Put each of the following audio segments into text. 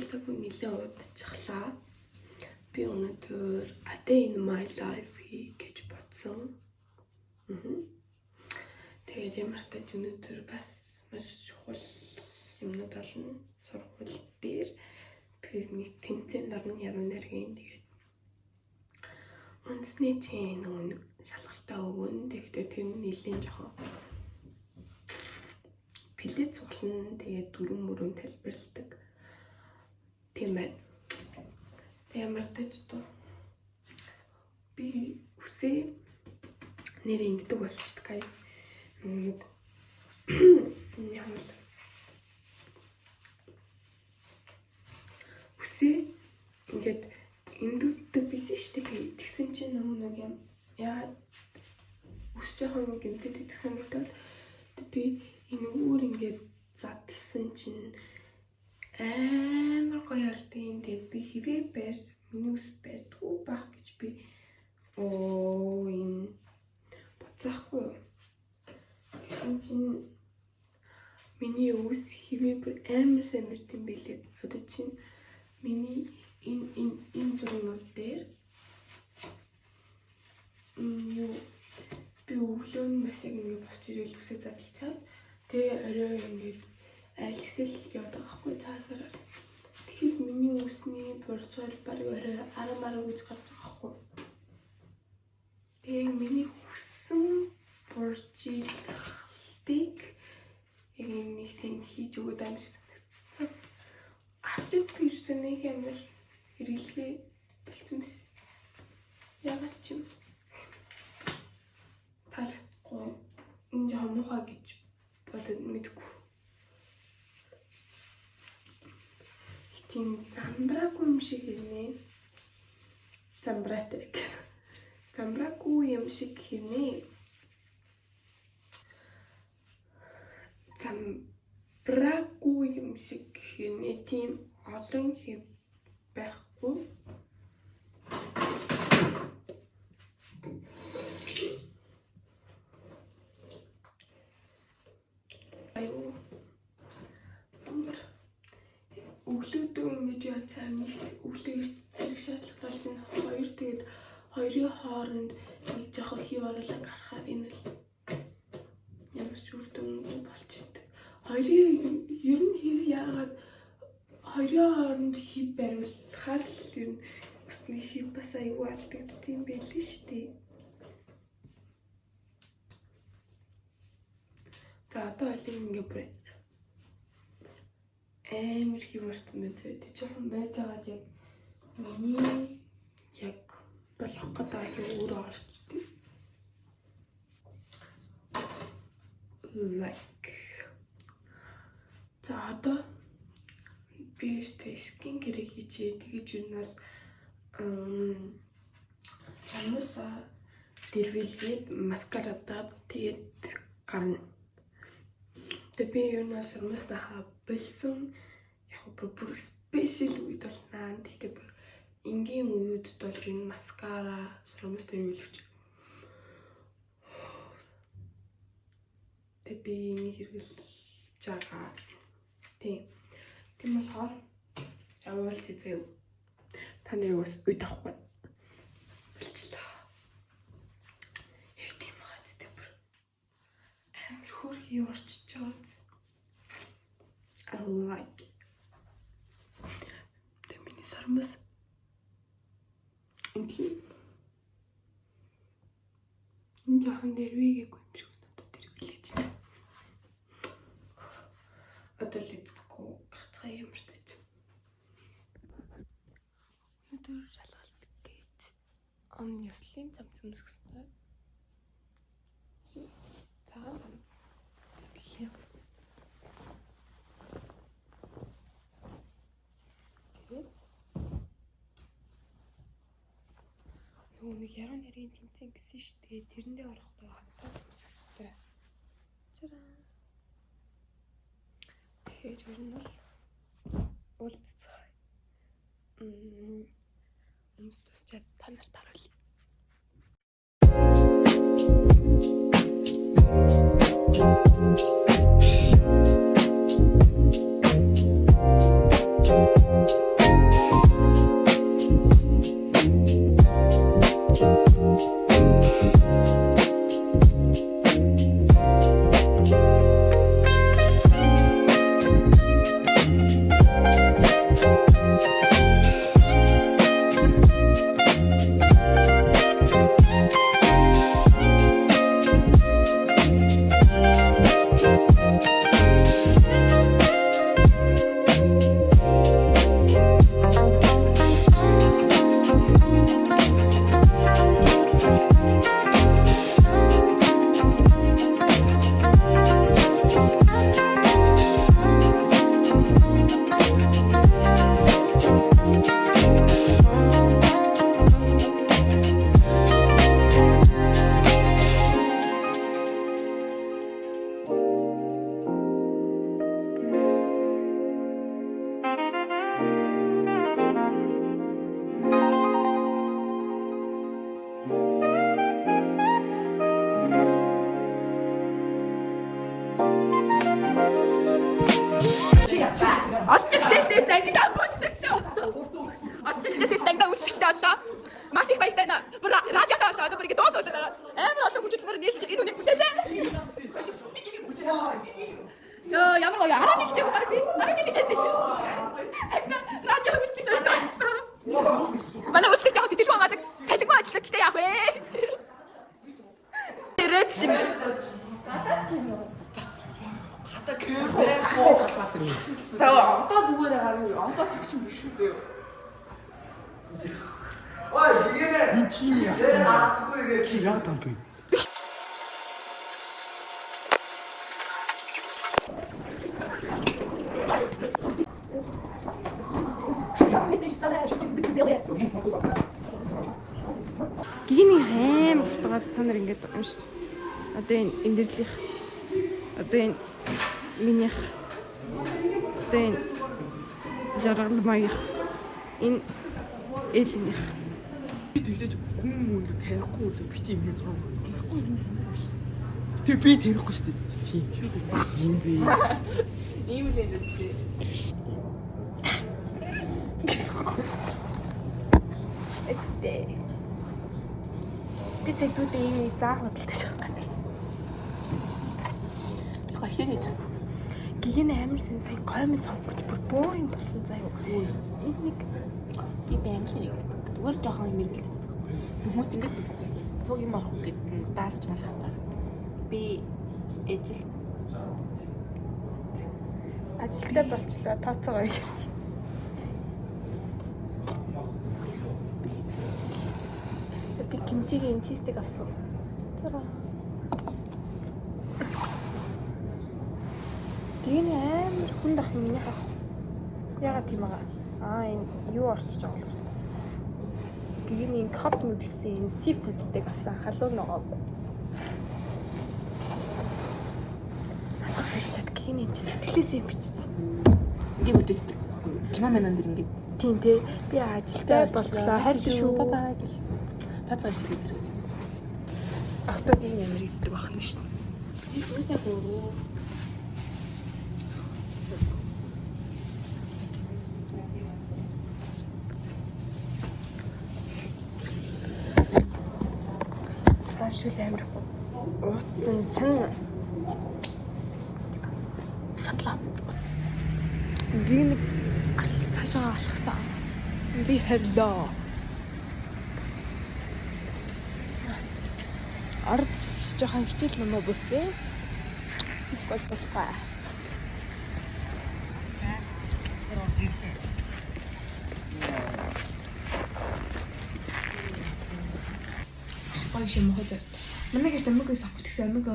цаг нэлээд удажглаа. Би өнөөдөр A Day in My Life гэж бодсон. Тэгээд ямар ч тач өнөөдөр бас маш чухал юмнууд болно. Сургууль дээр тэгээд нэг тэмцээнд орно яруу найргийн тэгээд үндэсний чинь нэг шалгалтаа өгөн тэгэхдээ тэр нь нэлийн жоохон пилет цуглан тэгээд дөрөв мөрөм тайлбарладаг. Тийм байна. Ямар тач тоо би үсээ нэр ингэдэг болсон шүү дээ guys. Нэг ямар үсээ ингээд эндүүдтэй бисэн шүү дээ. Тэгсэн чинь нэг юм яа үс жоохон гэмтэд идэх санагдаад би энэ өөр ингээд задлсан чинь амар гоё ялтын тэгээд би хэвээ байр миний ус байдгүй байх гэж би энэ боцоохгүй. Энэ чинь миний ус хэвээ амар самирт юм билээ. Одоо чинь миний энэ зургууд дээр юу би өглөө нь бас яг ингэ босч ирэл үсээ задлцаад тэгээ орой ингээд альсэл явдаг байхгүй цаасаар. Тэгэхээр миний үсний борцоор баг орой 10 гэж гарч байгаа байхгүй. Тэгээ миний хүссэн боржилтыг яг нэг тийм хийж өгöd амжсан. Авчид бирсэн нэг амар хэрэглээ болцсон биз. Ягаад ч юм талахгүй энэ жоо муухай гэж бодод мэдгүй. Тийм замбраагүй юм шиг хэрнээ. Замбраатай. Замбраагүй юм шиг хэрнээ. Замбраагүй юм шиг хэрнээ. Тийм олон хэв байхгүй. Өглөөдөө ингэж яцаар нэг өглөө зэрэг шаардлага болж байна. Хоёр тэгээд хоёрын хооронд нэг жоохон хий оруулаад гарахаар энэ л ямар ч үр дүнгүй болчихдог. Хоёрын ер нь хий яагаад хоёрын хооронд хий бариулахаар л ер нь өсний хий бас аюул алдагддаг юм байл шүү дээ. За одоо л ингэ бүр амар хөвөртөн мэт жоохон байж байгаа яг миний яг болох гэдэг юм өөрөө орчтой. Like. За одоо би скин кэр хийчихээ тэгэж юунаас самуса дэрвэлгээд маскарадаа тэгээд гарна. Тэгээд би юунаас самуса болсон яг бүр спешиал үед болнаа. Тэгтээ бүр энгийн үед бол энэ маскара самустай үйлвч. Тэгээд би энийг хэрэглэж байгаа. Тийм болохоор явал зэзээ таны бас үйд авахгүй болчихлоо. Яг тийм байгаа зү бүр амар хөрхий орчиж байгаа. I like it. The mini sarmas. Okay. Энэ жоохон нэрвигээгүй юм шиг надад тэр хүлээж байна. Одоо л эцэхгүй гарцгаа ямар тач. Өнөөдөр шалгалт гээд яслын зам зүмсгстэй. Цагаан зам. Яслын нэг яруу нарийн тэмцээн гэсэн шүү дээ. Тэрэндээ орохдоо хамтаа зүстэй. Чараа. Тэгэхээр ер нь бол уулзцаа. Өмнөс тусчаад та нарт харуулъя. станга үүсчихсэн болсон. Оччихсан станга үүсчихсэн болсон. Маш их баяртай байна. Бүр радиотаа болоод бүр ингэ дууд байгаа. Амар олон хүчтэй нийлж энэ үнийг бүтээлээ. Яа, ямар гоё араа жигч байгаа би. Араа жигч байсан. Радио үүсчихсэн байсан. Манай үүсгэж байгаа сэтгэлгүй хамаадаг цалингүй ажиллах гэдэг яах вэ? Тэрэт. Хата кэмсээ саксыг толгойд юм. За одоо зүгээр гараа. Одоо тэгш биш үү? Ой, гинэ. Энэ чи яасан? Чи яа тампи? Гиний хаам утгаас та нар ингэж байгаа юм шүү. Одоо энэ эндэрлийн одоо энэ минийх одоо энэ жаргал маяг энэ элнийх Би тэглэж хүн мөнгө танихгүй л бит юм нэг зураг болохгүй. Тэг би танихгүй шүү дээ. Тийм. Ийм би. ийм л энэ чи. Эцтэй. Би сэдвүүдээ ийм заах бодолтой шахаад. Хашиг. Гин амар сайн гомс сонгож бүр боо юм болсон заяа. Энэ нэг би баймлаа. Зүгээр жоохон юм иргэлдэг. Хүмүүс ингэж бичсэн. Цог юм авах гэдэг даалж болох та. Би ажилтай болчлоо тооцоогоо их. Би кимчигийн чистик авсан. Зураа. Гин амар хүн дах миний хас. Ягаад тийм байгаа? Энэ юу орчиж байгаа юм? Гиний кап нүүдэлсэн сифудтэй авсан халуун ногоо. Гиний сэтгэлээс юм бичсэн. Ингээ мэдээчдэг. Кино мэнэн дэр ингээ. Тийм тий. Би ажилтай болчлоо. Хайр шүү. Бай гэл. Тацаа шиг дэр. Автод ийм ямар иддэг байх юм шүү. Үсээ хөө. Шүл амир ууцсан чин шатлаа. Гин цаашаа алхсан. Би хэрлээ. Ард жоохон хичээл номоо босээ. Болболгоо. Шим хот. Манай гэрт амиг савх гэсэн амиг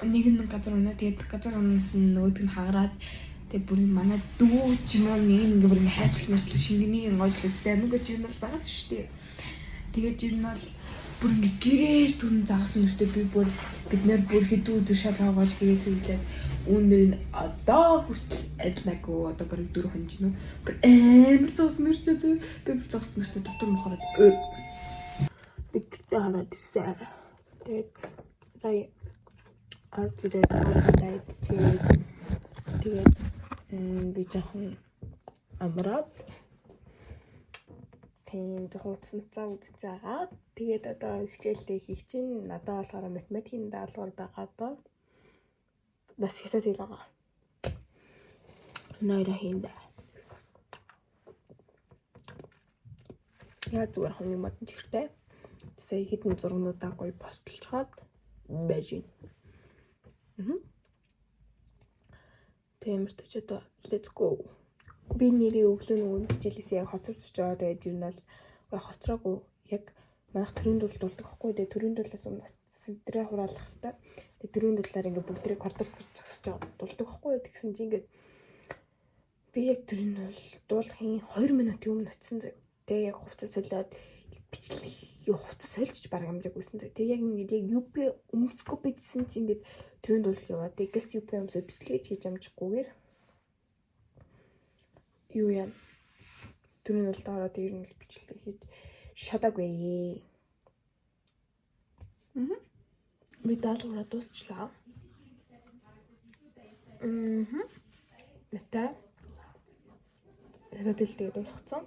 нэг газар унаа тэгээд газар унаасан нөгөөдг нь хагараад тэгээд бүр манай дүү чимээ нэг бүр хайчлал мэслэг шингэний гойлол үстэй амиг жирнэл загас штеп. Тэгээд жирнэл бүр гэрээр түрэн загасан үстэй би бүр бид нэр бүр хэдэн өдөр шалгаагааж гэрээ цэвэрлээд үүнээр нь одоо хүртэл адилаагүй одоо барыг 4 хоног гинөө бүр амар цаас мөрчөө би бүр цаас нүстэй дотор мохороод Бигтэй хараад ирсэн. Тэгээд сая ард ирээд хадаад тэгээд би жоохон амраад тийм жоохон утасмцаа үзэж байгаа. Тэгээд одоо хичээлээ хийх чинь надад болохоор математикийн даалгавар байгаа доо. Бас хятад хэл байгаа. Найра хийнда. Яа зүгээр хүн юм бодсон чихтэй. Сая хитэн зургнуудаа гоё постлцоход байж байна. Тэмэрт ч одоо let's go. Би нэрээ өглөө нөгөө хичээлээс яг хоцорч байгаа. Тэгээд юу нь бол хоцроогүй яг манайх төрийн дуулд болдог байхгүй. Тэгээд төрийн дуулаас өмнө центрээ хураалах хэрэгтэй. Тэгээд төрийн дуулаар ингээ бүгдрийг коридорт зогсож байгаа дуулдаг байхгүй. Тэгсэн чинь ингээ би яг төрийн дуулахын 2 минутын өмнө очисон. Тэгээд яг хувцас солиод бичлэг хувцас солилцож бараг амжааг үйсэн. Тэгээд яг ингэ яг UP өмсгөө бидсэн чинь ингэ төрийн дуулах яваад тэгээс UP өмсөд бичлэг хийж амжихгүйгээр юу яа төрийн дуулалд ороод ер нь бичлэг хийж шатаагүй. Би даалгавраа дуусчлаа. Мэтэ дахиад тэгээд дуусгацсан.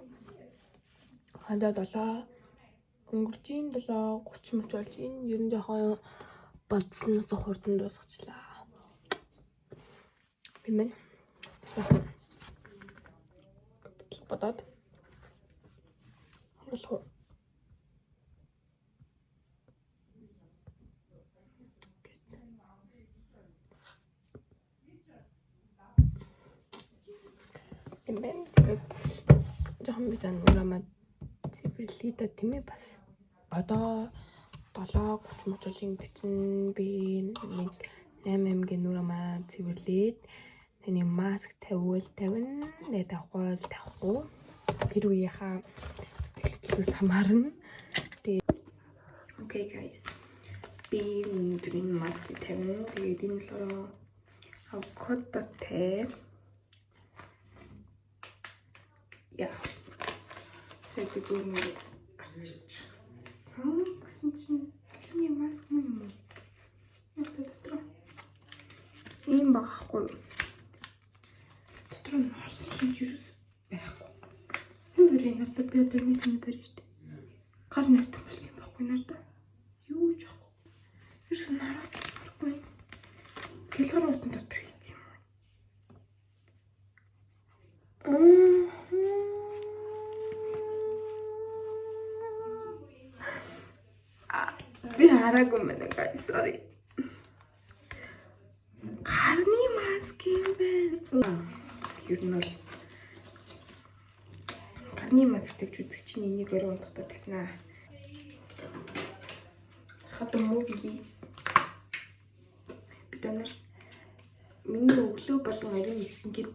Хандаа 7 өнгөрчийн 7:30 мөч болж энэ ер нь жоохон болцсноос хурдан дуусгачлаа. Тийм ээ. Сайхан бодоод болох. Тийм ээ. Жоохон мэдэн урамаа цэвэрлээ тийм ээ бас. Одоо 7:30 мөч болж ингэ чинь би 8 аймгийн нурамаа цэвэрлээд тэний маск тавиул тавина. Тэгээд авахгүй тавихгүй. Тэр үеийнхаа сэтгэлдлээс хамаарна. Тэгээд окей guys. Би өнөөдрийн маск тавина. Тэгээд энэ болохоор авокадотэй. Яа. Сэт гүрмээ арччихсан гэсэн чинь энэ маск юм. Дотор ийм багхгүй. Дотор нь орсон шинж юус байхгүй. Хөөе надад би одоо мессеж барь штэ. Гар навт болсон юм байхгүй надад. Юу ч байхгүй. Юус нарахгүй. Килограмм дотор хийсэн юм. Би хараагүй мэнэ guys, sorry. Гарны маск юм байна. Ер нь бол гарны маск тавьж үзэгчний энийг өрөө унтахтаа тавина. Хатан мууги. Би танаар миний өглөө болон оройн ниссэн гэр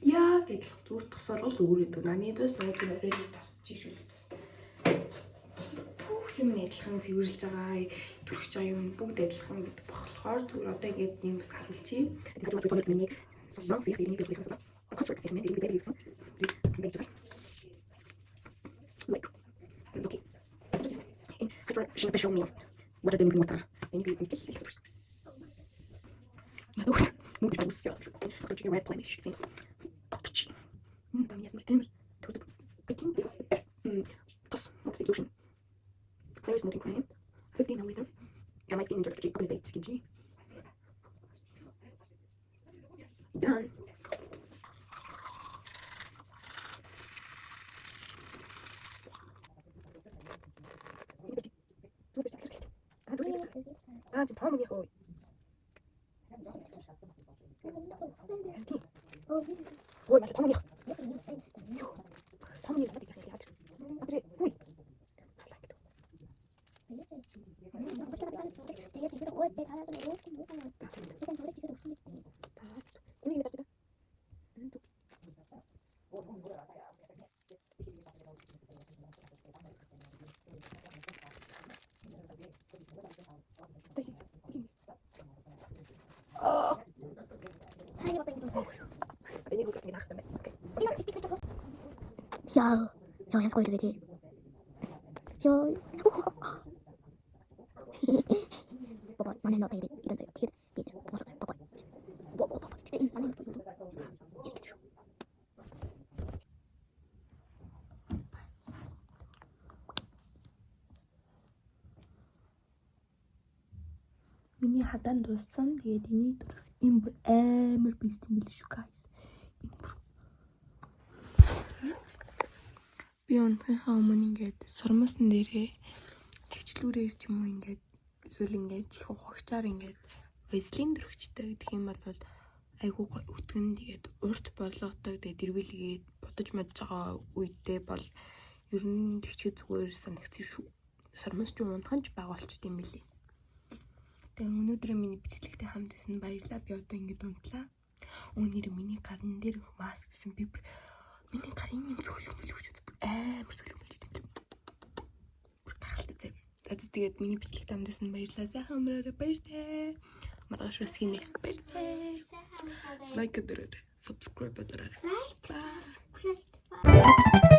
яа гэж зүгээр тусаар бол өөрөөдөө наны дэс нөгөө оройн тасч шүү дээ. Юм адилхан цэвэрлж байгаа, түрхэж байгаа юм бүгд адилхан гэдэг болохоор зүгээр одоо ингэж нэмс харуулчих. Тэгээд одоо миний солонгос их ирнэ гэдэг байна. Консерт сегмент гэдэг дээр хийсэн. Like. Okay. Hydration means what are the water? And you can still those movie shows yeah. Coaching red plenish things. Touchy. Yes, I think this is the best solution. Clear smoothing cream, 15 ml. Yeah, my skin injector update skin G. Done. Ja, jag får inte det. Jag... Pappa, man är inte det. Inte det. Det är vad så pappa. Pappa. Det är man inte. Миний хадан дууссан. Тэгээд энийг дөрөс имбэр амар бэлт юм биш үү guys. Имбэр. Би унтахынхаа өмнө ингээд сурмасан дээрээ тэгчлүүрээр ч юм уу ингээд эсвэл ингээд чихэн хогчаар ингээд вазелин дөрөгчтэй гэдэг юм бол айгуу үтгэн тэгээд урт болгодог тэгээд дэрвэлгээд бодож модж байгаа үедээ бол ер нь тэгчээ зүгээр санагцсан шүү. Сурмас ч унтахын ч байгуулчт юм билий. Тэгээд өнөөдөр миний бичлэгтэй хамт исэн баярлалаа. Би одоо ингэж унтлаа. Өнөөдөр миний гарын дээр маск гэсэн би миний гарын юм зөвлөмөл өгч амар зөвлөмөлж байна. Бүр гахалтай. Тэгээд миний бичлэгтэй хамт исэн баярлалаа. Сайхан өмөрөөрэй баяртай. Маргааш бас хийнэ. Баяртай. Лайк дөрөөр, subscribe дөрөөр. Like, subscribe.